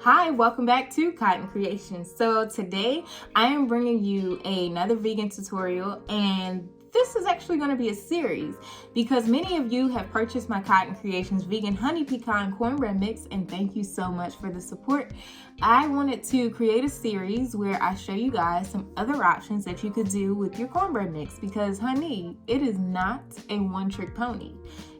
Hi, welcome back to Cotton Creations. So today I am bringing you another vegan tutorial, and this is actually going to be a series because many of you have purchased my Cotton Creations Vegan Honey Pecan Cornbread Mix, and thank you so much for the support. I wanted to create a series where I show you guys some other options that you could do with your cornbread mix because, honey, it is not a one-trick pony.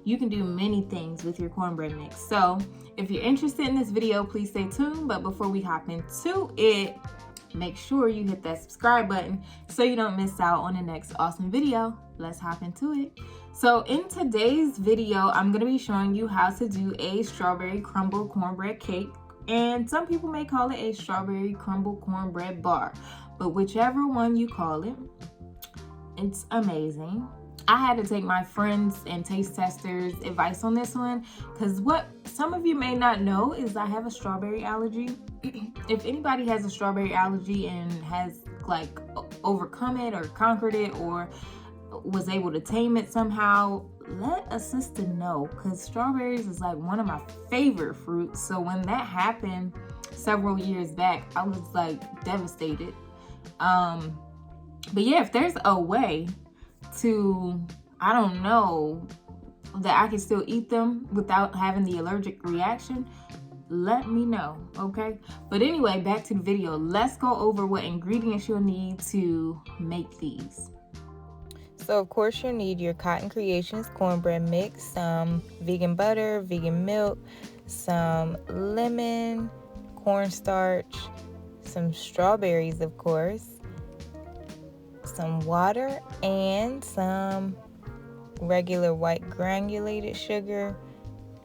You can do many things with your cornbread mix. So if you're interested in this video, please stay tuned. But before we hop into it, make sure you hit that subscribe button so you don't miss out on the next awesome video. Let's hop into it. So in today's video, I'm going to be showing you how to do a strawberry crumble cornbread cake. And some people may call it a strawberry crumble cornbread bar. But whichever one you call it, it's amazing. I had to take my friends and taste testers' advice on this one because what some of you may not know is I have a strawberry allergy. If anybody has a strawberry allergy and has like overcome it or conquered it or was able to tame it somehow, let a sister know because strawberries is like one of my favorite fruits. So when that happened several years back, I was like devastated. But yeah, if there's a way to, I don't know, that I can still eat them without having the allergic reaction, let me know, okay? But anyway, back to the video. Let's go over what ingredients you'll need to make these. So of course you'll need your Cotton Creations cornbread mix, some vegan butter, vegan milk, some lemon, cornstarch, some strawberries of course, some water, and some regular white granulated sugar,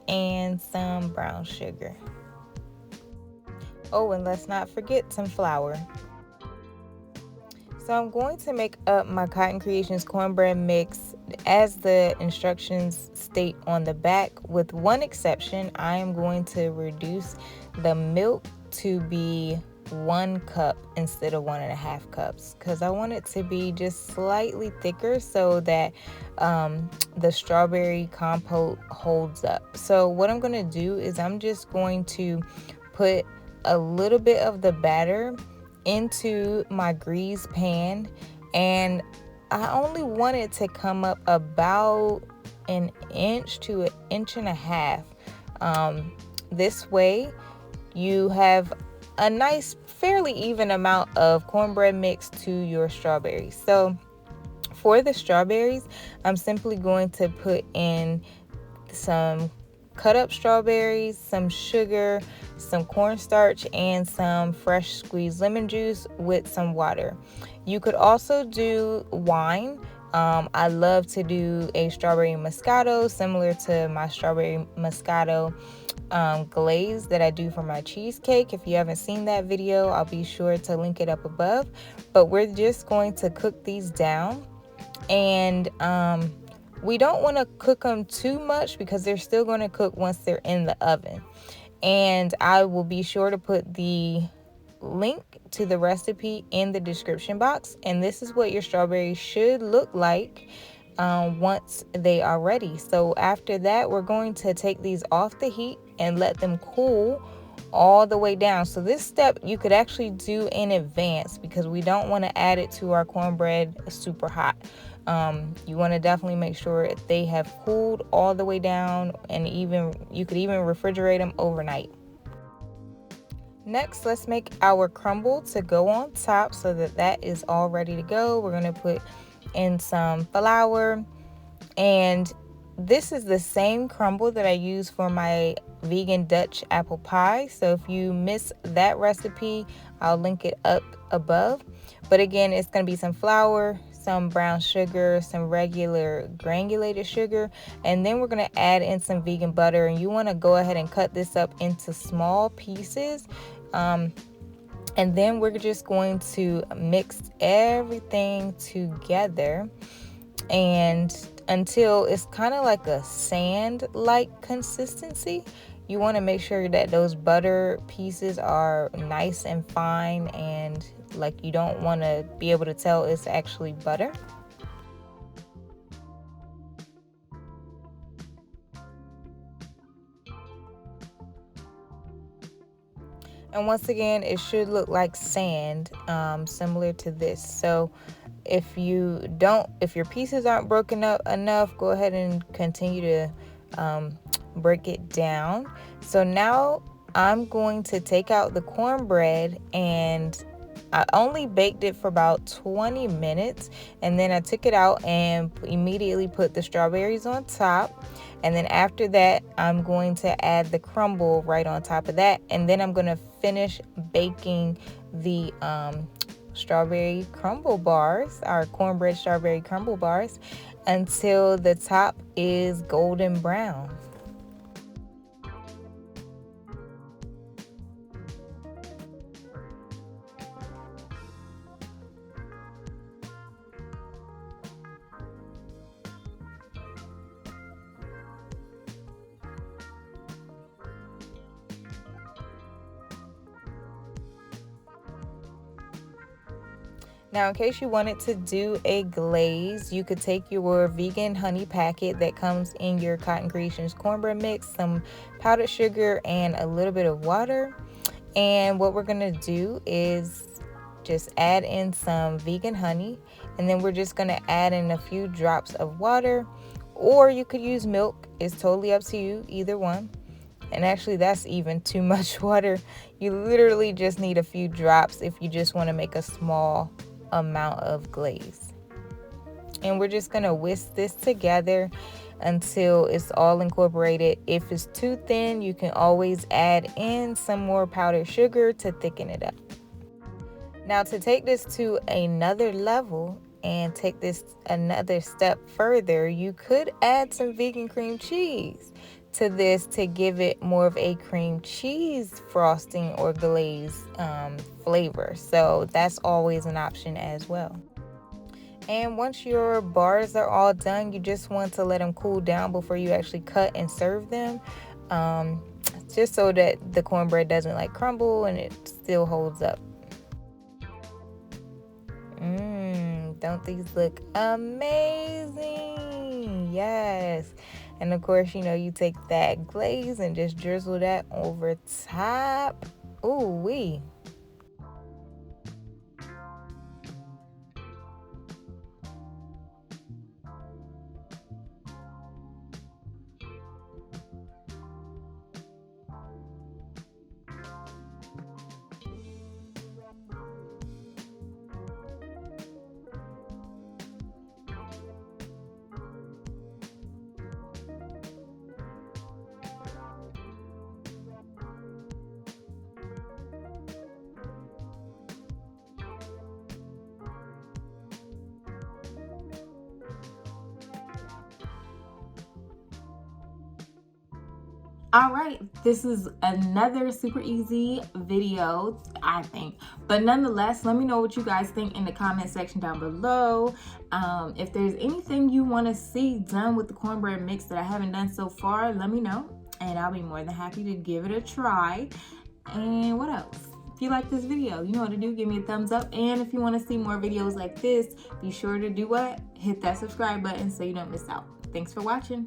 and some brown sugar. Oh, and let's not forget some flour. So I'm going to make up my Cotton Creations cornbread mix as the instructions state on the back. With one exception, I am going to reduce the milk to be 1 cup instead of 1.5 cups because I want it to be just slightly thicker so that the strawberry compote holds up. So what I'm going to do is I'm just going to put a little bit of the batter into my grease pan, and I only want it to come up about 1 inch to 1.5 inches. This way you have a nice fairly even amount of cornbread mix to your strawberries. So for the strawberries, I'm simply going to put in some cut up strawberries, some sugar, some cornstarch, and some fresh squeezed lemon juice with some water. You could also do wine. I love to do a strawberry moscato similar to my strawberry moscato glaze that I do for my cheesecake. If you haven't seen that video, I'll be sure to link it up above. But we're just going to cook these down, and we don't want to cook them too much because they're still going to cook once they're in the oven. And I will be sure to put the link to the recipe in the description box. And this is what your strawberries should look like once they are ready. So after that, we're going to take these off the heat and let them cool all the way down. So this step you could actually do in advance because we don't want to add it to our cornbread super hot. You want to definitely make sure they have cooled all the way down, and you could even refrigerate them overnight. Next, let's make our crumble to go on top so that is all ready to go. We're going to put in some flour, and this is the same crumble that I use for my vegan Dutch apple pie. So if you miss that recipe, I'll link it up above. But again, it's going to be some flour, some brown sugar, some regular granulated sugar, and then we're going to add in some vegan butter. And you want to go ahead and cut this up into small pieces. And then we're just going to mix everything together and until it's kind of like a sand-like consistency. You want to make sure that those butter pieces are nice and fine, and like you don't want to be able to tell it's actually butter. And once again, it should look like sand, similar to this. So if your pieces aren't broken up enough, go ahead and continue to break it down. So now I'm going to take out the cornbread, and I only baked it for about 20 minutes, and then I took it out and immediately put the strawberries on top. And then after that, I'm going to add the crumble right on top of that, and then I'm going to finish baking the strawberry crumble bars, our cornbread strawberry crumble bars, until the top is golden brown. Now, in case you wanted to do a glaze, you could take your vegan honey packet that comes in your Cotton Creations cornbread mix, some powdered sugar, and a little bit of water. And what we're going to do is just add in some vegan honey, and then we're just going to add in a few drops of water, or you could use milk. It's totally up to you, either one. And actually, that's even too much water. You literally just need a few drops if you just want to make a small amount of glaze. And we're just going to whisk this together until it's all incorporated. If it's too thin, you can always add in some more powdered sugar to thicken it up. Now, to take this to another level and take this another step further, you could add some vegan cream cheese to this to give it more of a cream cheese frosting or glaze flavor. So that's always an option as well. And once your bars are all done, you just want to let them cool down before you actually cut and serve them, just so that the cornbread doesn't like crumble and it still holds up. Don't these look amazing? Yes. And of course, you take that glaze and just drizzle that over top. Ooh wee. All right, this is another super easy video, I think. But nonetheless, let me know what you guys think in the comment section down below. If there's anything you want to see done with the cornbread mix that I haven't done so far, let me know, and I'll be more than happy to give it a try. And what else? If you like this video, you know what to do. Give me a thumbs up. And if you want to see more videos like this, be sure to do what? Hit that subscribe button so you don't miss out. Thanks for watching.